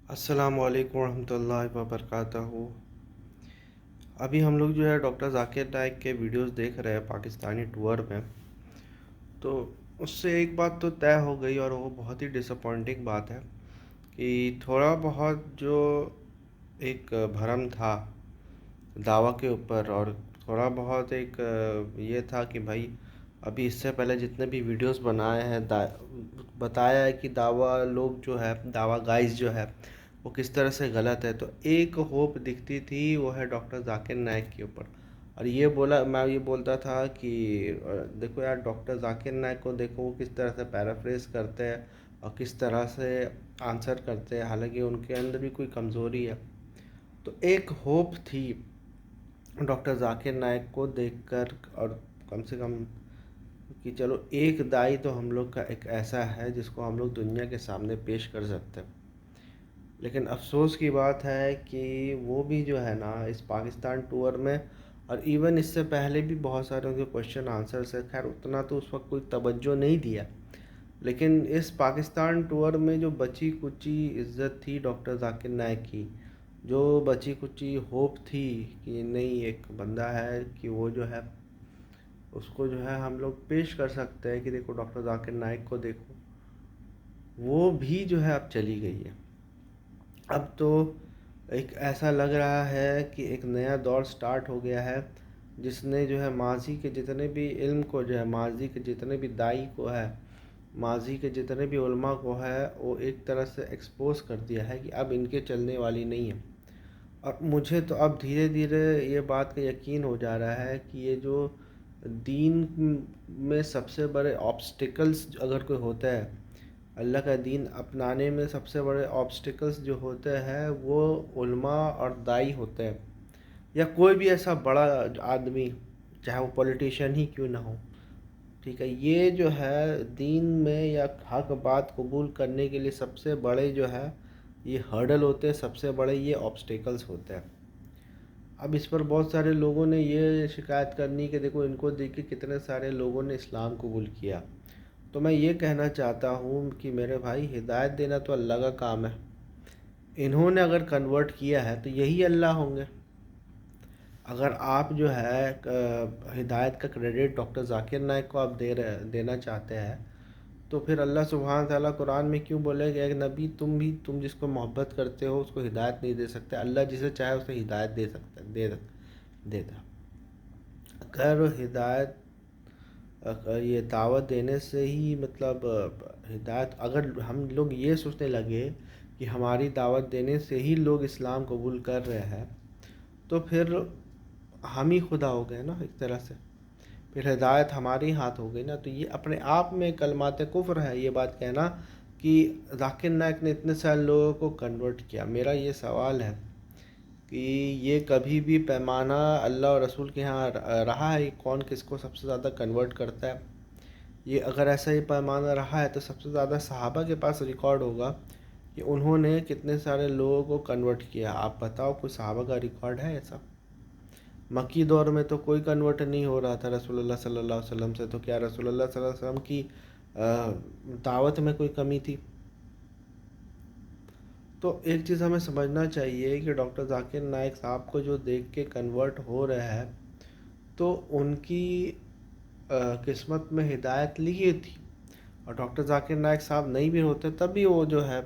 السلام علیکم ورحمۃ اللہ وبرکاتہ۔ ابھی ہم لوگ جو ہے ڈاکٹر ذاکر نائک کے ویڈیوز دیکھ رہے ہیں پاکستانی ٹور میں، تو اس سے ایک بات تو طے ہو گئی اور وہ بہت ہی ڈس اپوائنٹنگ بات ہے کہ تھوڑا بہت جو ایک بھرم تھا دعویٰ کے اوپر، اور تھوڑا بہت ایک یہ تھا کہ بھائی ابھی اس سے پہلے جتنے بھی ویڈیوز بنائے ہیں بتایا ہے کہ دعویٰ لوگ جو ہے دعویٰ گائز جو ہے وہ کس طرح سے غلط ہے، تو ایک ہوپ دکھتی تھی وہ ہے ڈاکٹر ذاکر نائک کے اوپر۔ اور میں یہ بولتا تھا کہ دیکھو یار، ڈاکٹر ذاکر نائک کو دیکھو وہ کس طرح سے پیرافریز کرتے ہیں اور کس طرح سے آنسر کرتے ہیں، حالانکہ ان کے اندر بھی کوئی کمزوری ہے۔ تو ایک ہوپ تھی ڈاکٹر ذاکر نائک کو دیکھ کر، اور کم سے کم کہ چلو ایک دائی تو ہم لوگ کا ایک ایسا ہے جس کو ہم لوگ دنیا کے سامنے پیش کر سکتے ہیں۔ لیکن افسوس کی بات ہے کہ وہ بھی جو ہے نا اس پاکستان ٹور میں، اور ایون اس سے پہلے بھی بہت سارے ان کے کوشچن آنسر سے، خیر اتنا تو اس وقت کوئی توجہ نہیں دیا، لیکن اس پاکستان ٹور میں جو بچی کچی عزت تھی ڈاکٹر ذاکر نائک کی، جو بچی کچی ہوپ تھی کہ نہیں ایک بندہ ہے کہ وہ جو ہے اس کو جو ہے ہم لوگ پیش کر سکتے ہیں کہ دیکھو ڈاکٹر ذاکر نائک کو دیکھو، وہ بھی جو ہے اب چلی گئی ہے۔ اب تو ایک ایسا لگ رہا ہے کہ ایک نیا دور سٹارٹ ہو گیا ہے جس نے جو ہے ماضی کے جتنے بھی علم کو جو ہے، ماضی کے جتنے بھی دائی کو ہے، ماضی کے جتنے بھی علماء کو ہے، وہ ایک طرح سے ایکسپوز کر دیا ہے کہ اب ان کے چلنے والی نہیں ہے۔ اور مجھے تو اب دھیرے دھیرے یہ بات کا یقین ہو جا رہا ہے کہ یہ جو دین میں سب سے بڑے آبسٹیکلز اگر کوئی ہوتا ہے، اللہ کا دین اپنانے میں سب سے بڑے آبسٹیکلز جو ہوتے ہیں وہ علماء اور دائی ہوتے ہیں، یا کوئی بھی ایسا بڑا آدمی، چاہے وہ پولیٹیشین ہی کیوں نہ ہو، ٹھیک ہے۔ یہ جو ہے دین میں یا حق بات قبول کرنے کے لیے سب سے بڑے جو ہے یہ ہرڈل ہوتے ہیں، سب سے بڑے یہ آبسٹیکلز ہوتے ہیں۔ اب اس پر بہت سارے لوگوں نے یہ شکایت کرنی کہ دیکھو ان کو دیکھ کے کتنے سارے لوگوں نے اسلام قبول کیا، تو میں یہ کہنا چاہتا ہوں کہ میرے بھائی، ہدایت دینا تو اللہ کا کام ہے، انہوں نے اگر کنورٹ کیا ہے تو یہی اللہ ہوں گے۔ اگر آپ جو ہے ہدایت کا کریڈٹ ڈاکٹر ذاکر نائک کو آپ دینا چاہتے ہیں، تو پھر اللہ سبحانہ تعالیٰ قرآن میں کیوں بولے کہ ایک نبی تم جس کو محبت کرتے ہو اس کو ہدایت نہیں دے سکتے، اللہ جسے چاہے اسے ہدایت دے سکتا ہے، دیتا۔ اگر ہدایت یہ دعوت دینے سے ہی مطلب ہدایت، اگر ہم لوگ یہ سوچنے لگے کہ ہماری دعوت دینے سے ہی لوگ اسلام قبول کر رہے ہیں، تو پھر ہم ہی خدا ہو گئے نا ایک طرح سے، پھر ہدایت ہمارے ہاتھ ہو گئی نا۔ تو یہ اپنے آپ میں کلمات کفر ہے یہ بات کہنا کہ ذاکر نائک نے اتنے سارے لوگوں کو کنورٹ کیا۔ میرا یہ سوال ہے کہ یہ کبھی بھی پیمانہ اللہ اور رسول کے ہاں رہا ہے کون کس کو سب سے زیادہ کنورٹ کرتا ہے؟ یہ اگر ایسا ہی پیمانہ رہا ہے تو سب سے زیادہ صحابہ کے پاس ریکارڈ ہوگا کہ انہوں نے کتنے سارے لوگوں کو کنورٹ کیا۔ آپ بتاؤ کوئی صحابہ کا ریکارڈ ہے ایسا؟ مکی دور میں تو کوئی کنورٹ نہیں ہو رہا تھا رسول اللہ صلی اللہ علیہ وسلم سے، تو کیا رسول اللہ صلی اللہ علیہ وسلم کی دعوت میں کوئی کمی تھی؟ تو ایک چیز ہمیں سمجھنا چاہیے کہ ڈاکٹر ذاکر نائک صاحب کو جو دیکھ کے کنورٹ ہو رہے ہیں، تو ان کی قسمت میں ہدایت لکھی تھی، اور ڈاکٹر ذاکر نائک صاحب نہیں بھی ہوتے تب بھی وہ جو ہے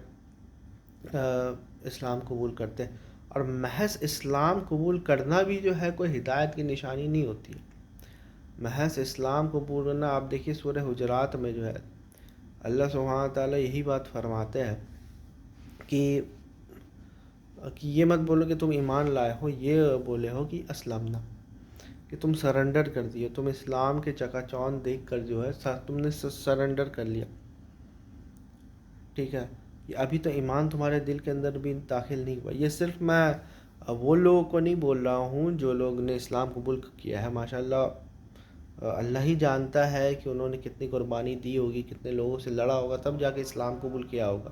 اسلام قبول کرتے ہیں۔ اور محض اسلام قبول کرنا بھی جو ہے کوئی ہدایت کی نشانی نہیں ہوتی۔ محض اسلام قبول کرنا، آپ دیکھیے سورہ حجرات میں جو ہے اللہ سبحانہ تعالیٰ یہی بات فرماتے ہیں کہ یہ مت بولو کہ تم ایمان لائے ہو، یہ بولے ہو کہ اسلمنا، کہ تم سرنڈر کر دیے، تم اسلام کے چکا چوند دیکھ کر جو ہے تم نے سرنڈر کر لیا، ٹھیک ہے۔ یہ ابھی تو ایمان تمہارے دل کے اندر بھی داخل نہیں ہوا۔ یہ صرف میں وہ لوگوں کو نہیں بول رہا ہوں جو لوگ نے اسلام قبول کیا ہے، ماشاءاللہ اللہ ہی جانتا ہے کہ انہوں نے کتنی قربانی دی ہوگی، کتنے لوگوں سے لڑا ہوگا تب جا کے اسلام قبول کیا ہوگا۔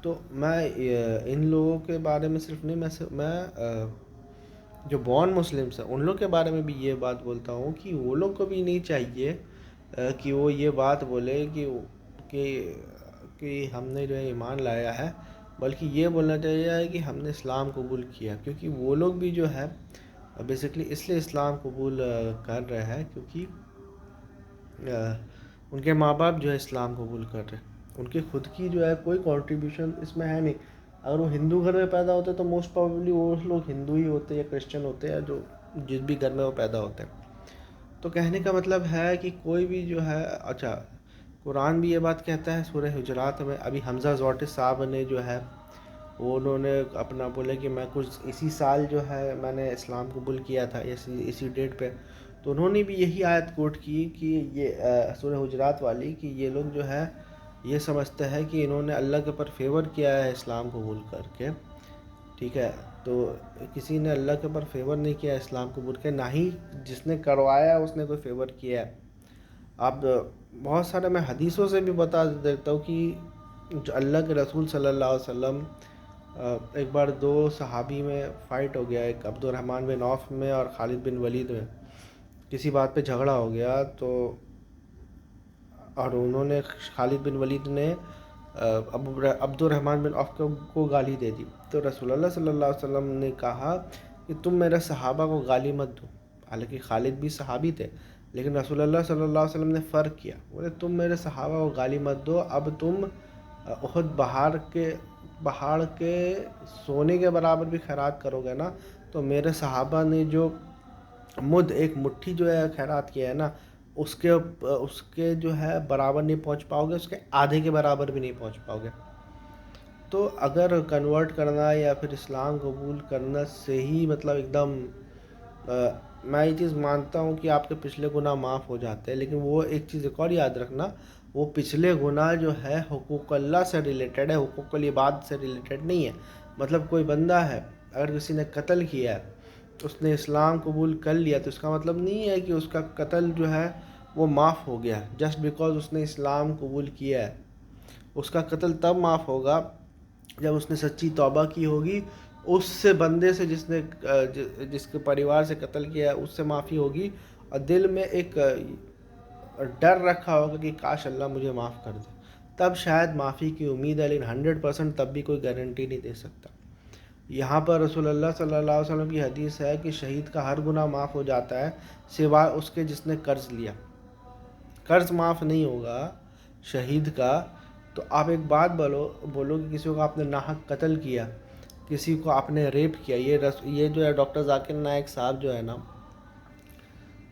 تو میں ان لوگوں کے بارے میں صرف نہیں، میں جو بورن مسلمس ہیں ان لوگ کے بارے میں بھی یہ بات بولتا ہوں کہ وہ لوگ کو بھی نہیں چاہیے کہ وہ یہ بات بولے کہ کہ ہم نے جو ہے ایمان لایا ہے بلکہ یہ بولنا چاہیے کہ ہم نے اسلام قبول کیا، کیونکہ وہ لوگ بھی جو ہے بیسکلی اس لیے اسلام قبول کر رہے ہیں کیونکہ ان کے ماں باپ جو ہے اسلام قبول کر رہے ہیں، ان کی خود کی جو ہے کوئی کنٹریبیوشن اس میں ہے نہیں۔ اگر وہ ہندو گھر میں پیدا ہوتے تو موسٹ پروبیبلی وہ لوگ ہندو ہی ہوتے یا کرسچن ہوتے یا جو جس بھی گھر میں وہ پیدا ہوتے ہیں۔ تو کہنے کا مطلب ہے کہ کوئی بھی جو ہے، اچھا قرآن بھی یہ بات کہتا ہے سورہ حجرات میں، ابھی حمزہ زوٹس صاحب نے جو ہے وہ انہوں نے اپنا بولے کہ میں کچھ اسی سال جو ہے میں نے اسلام قبول کیا تھا اسی ڈیٹ پہ، تو انہوں نے بھی یہی آیت کوٹ کی کہ یہ سورہ حجرات والی، کہ یہ لوگ جو ہے یہ سمجھتے ہیں کہ انہوں نے اللہ کے اوپر فیور کیا ہے اسلام قبول کر کے، ٹھیک ہے۔ تو کسی نے اللہ کے اوپر فیور نہیں کیا اسلام قبول کے، نہ ہی جس نے کروایا اس نے کوئی فیور کیا ہے۔ اب بہت سارے میں حدیثوں سے بھی بتا دیتا ہوں کہ جو اللہ کے رسول صلی اللہ علیہ وسلم، ایک بار دو صحابی میں فائٹ ہو گیا، ایک عبد الرحمن بن عوف میں اور خالد بن ولید میں، کسی بات پہ جھگڑا ہو گیا، تو اور انہوں نے خالد بن ولید نے عبد الرحمن بن عوف کو گالی دے دی، تو رسول اللہ صلی اللہ علیہ وسلم نے کہا کہ تم میرے صحابہ کو گالی مت دو۔ حالانکہ خالد بھی صحابی تھے، لیکن رسول اللہ صلی اللہ علیہ وسلم نے فرق کیا، بولے تم میرے صحابہ کو گالی مت دو، اب تم احد پہاڑ کے سونے کے برابر بھی خیرات کرو گے نا، تو میرے صحابہ نے جو ایک مٹھی جو ہے خیرات کیا ہے نا، اس کے جو ہے برابر نہیں پہنچ پاؤ گے، اس کے آدھے کے برابر بھی نہیں پہنچ پاؤ گے۔ تو اگر کنورٹ کرنا یا پھر اسلام قبول کرنا سے ہی مطلب ایک دم میں یہ چیز مانتا ہوں کہ آپ کے پچھلے گناہ معاف ہو جاتے ہیں، لیکن وہ ایک چیز ایک اور یاد رکھنا، وہ پچھلے گناہ جو ہے حقوق اللہ سے ریلیٹڈ ہے، حقوق العباد سے ریلیٹڈ نہیں ہے۔ مطلب کوئی بندہ ہے، اگر کسی نے قتل کیا ہے، اس نے اسلام قبول کر لیا، تو اس کا مطلب نہیں ہے کہ اس کا قتل جو ہے وہ معاف ہو گیا جسٹ بیکاز اس نے اسلام قبول کیا ہے۔ اس کا قتل تب معاف ہوگا جب اس نے سچی توبہ کی ہوگی، اس سے بندے سے جس کے پریوار سے قتل کیا ہے اس سے معافی ہوگی، اور دل میں ایک ڈر رکھا ہوگا کہ کاش اللہ مجھے معاف کر دے، تب شاید معافی کی امید ہے، لیکن 100% تب بھی کوئی گارنٹی نہیں دے سکتا۔ یہاں پر رسول اللہ صلی اللہ علیہ وسلم کی حدیث ہے کہ شہید کا ہر گناہ معاف ہو جاتا ہے سوائے اس کے جس نے قرض لیا، قرض معاف نہیں ہوگا شہید کا۔ تو آپ ایک بات بولو کہ کسی کو آپ نے ناحق قتل کیا، کسی کو آپ نے ریپ کیا، یہ جو ہے ڈاکٹر ذاکر نائک صاحب جو ہے نا،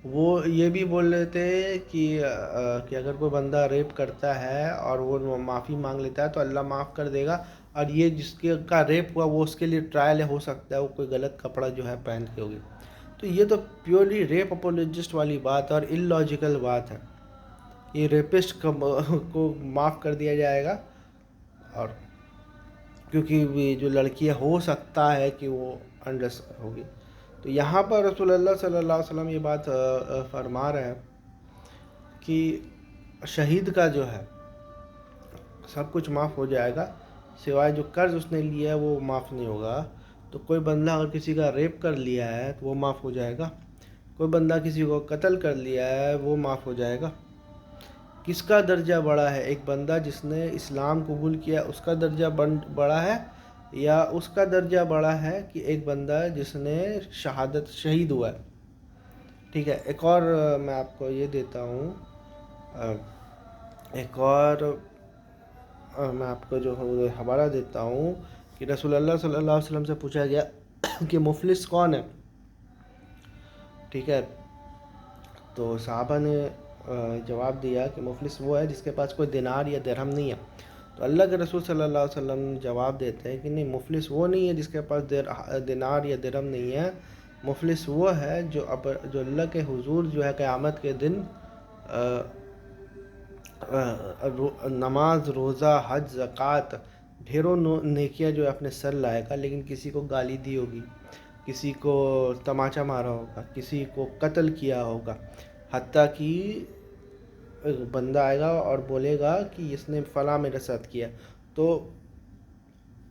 وہ یہ بھی بول رہے تھے کہ اگر کوئی بندہ ریپ کرتا ہے اور وہ معافی مانگ لیتا ہے تو اللہ معاف کر دے گا، اور یہ جس کا ریپ ہوا وہ اس کے لیے ٹرائل ہو سکتا ہے، وہ کوئی غلط کپڑا جو ہے پہن کے ہوگی۔ تو یہ تو پیورلی ریپ اپولوجسٹ والی بات ہے اور اللاجیکل بات ہے۔ یہ ریپسٹ کو معاف کر دیا جائے گا، اور کیونکہ جو لڑکی ہو سکتا ہے کہ وہ انڈس ہوگی۔ تو یہاں پر رسول اللہ صلی اللہ علیہ وسلم یہ بات فرما رہے ہیں کہ شہید کا جو ہے سب کچھ معاف ہو جائے گا، سوائے جو قرض اس نے لیا ہے وہ معاف نہیں ہوگا۔ تو کوئی بندہ اگر کسی کا ریپ کر لیا ہے تو وہ معاف ہو جائے گا، کوئی بندہ کسی کو قتل کر لیا ہے وہ معاف ہو جائے گا۔ کس کا درجہ بڑا ہے؟ ایک بندہ جس نے اسلام قبول کیا اس کا درجہ بڑا ہے، یا اس کا درجہ بڑا ہے کہ ایک بندہ جس نے شہید ہوا ہے؟ ٹھیک ہے، ایک اور میں آپ کو یہ دیتا ہوں، ایک اور میں آپ کو جو حوالہ دیتا ہوں کہ رسول اللہ صلی اللہ علیہ وسلم سے پوچھا گیا کہ مفلس کون ہے، ٹھیک ہے، تو صحابہ نے جواب دیا کہ مفلس وہ ہے جس کے پاس کوئی دینار یا درہم نہیں ہے۔ تو اللہ کے رسول صلی اللہ علیہ وسلم جواب دیتے ہیں کہ نہیں، مفلس وہ نہیں ہے جس کے پاس دینار یا درہم نہیں ہے، مفلس وہ ہے جو اللہ کے حضور جو ہے قیامت کے دن نماز، روزہ، حج، زکوٰۃ، ڈھیروں نیکیاں جو ہے اپنے سر لائے گا، لیکن کسی کو گالی دی ہوگی، کسی کو تماچا مارا ہوگا، کسی کو قتل کیا ہوگا، حتیٰ کہ بندہ آئے گا اور بولے گا کہ اس نے فلاں میرے ساتھ کیا، تو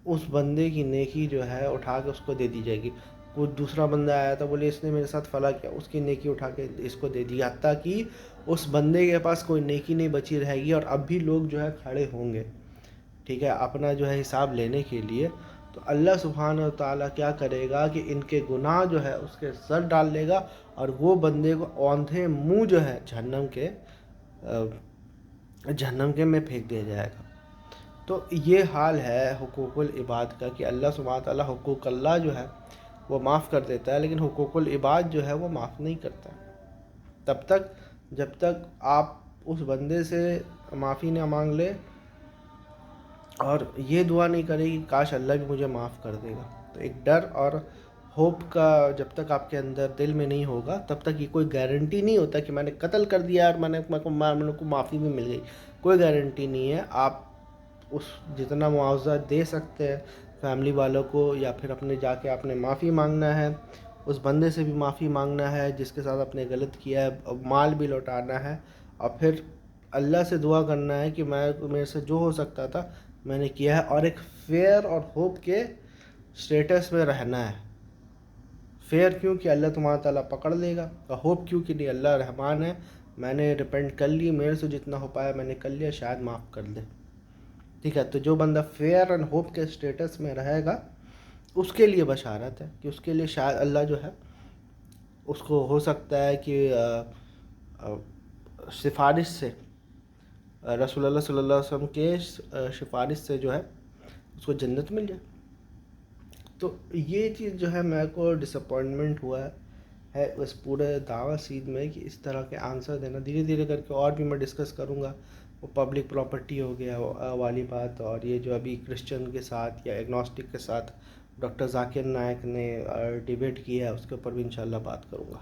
اس بندے کی نیکی جو ہے اٹھا کے اس کو دے دی جائے گی۔ کوئی دوسرا بندہ آیا تھا، بولے اس نے میرے ساتھ فلاں کیا، اس کی نیکی اٹھا کے اس کو دے دی، حتیٰ کہ اس بندے کے پاس کوئی نیکی نہیں بچی رہے گی، اور اب بھی لوگ جو ہے کھڑے ہوں گے۔ ٹھیک ہے، اپنا جو ہے حساب لینے کے لیے، تو اللہ سبحانہ و تعالیٰ کیا کرے گا کہ ان کے گناہ جو ہے اس کے سر ڈال لے گا، اور وہ بندے کو اوندھے منہ جو ہے جہنم کے میں پھینک دیا جائے گا۔ تو یہ حال ہے حقوق العباد کا، کہ اللہ سبحانہ تعالیٰ حقوق اللہ جو ہے وہ معاف کر دیتا ہے، لیکن حقوق العباد جو ہے وہ معاف نہیں کرتا تب تک جب تک آپ اس بندے سے معافی نہ مانگ لے اور یہ دعا نہیں کرے کہ کاش اللہ بھی مجھے معاف کر دے گا۔ تو ایک ڈر اور ہوپ کا جب تک آپ کے اندر دل میں نہیں ہوگا، تب تک یہ کوئی گارنٹی نہیں ہوتا کہ میں نے قتل کر دیا اور میرے کو معافی بھی مل گئی، کوئی گارنٹی نہیں ہے۔ آپ اس جتنا معاوضہ دے سکتے ہیں فیملی والوں کو، یا پھر اپنے جا کے آپ نے معافی مانگنا ہے، اس بندے سے بھی معافی مانگنا ہے جس کے ساتھ آپ نے غلط کیا ہے، مال بھی لوٹانا ہے، اور پھر اللہ سے دعا کرنا ہے کہ میرے سے جو ہو سکتا تھا میں نے کیا ہے، اور ایک فیئر اور ہوپ کے سٹیٹس میں رہنا ہے۔ فیئر کیوں کہ اللہ تمہارا تعالیٰ پکڑ لے گا، اور ہوپ کیوں کہ نہیں، اللہ رحمان ہے، میں نے ریپینٹ کر لی، میرے سے جتنا ہو پایا میں نے کر لیا، شاید معاف کر دے۔ ٹھیک ہے، تو جو بندہ فیئر اینڈ ہوپ کے سٹیٹس میں رہے گا اس کے لیے بشارت ہے کہ اس کے لیے شاید اللہ جو ہے اس کو ہو سکتا ہے کہ سفارش سے، رسول اللہ صلی اللہ علیہ وسلم کے سفارش سے جو ہے اس کو جنت مل جائے۔ تو یہ چیز جو ہے میرے کو ڈس اپوائنٹمنٹ ہوا ہے اس پورے دعویٰ سید میں، کہ اس طرح کے آنسر دینا دھیرے دھیرے کر کے، اور بھی میں ڈسکس کروں گا۔ وہ پبلک پراپرٹی ہو گیا والی بات، اور یہ جو ابھی کرسچن کے ساتھ یا ایگنوسٹک کے ساتھ ڈاکٹر ذاکر نائک نے ڈیبیٹ کیا ہے، اس کے اوپر بھی انشاءاللہ بات کروں گا۔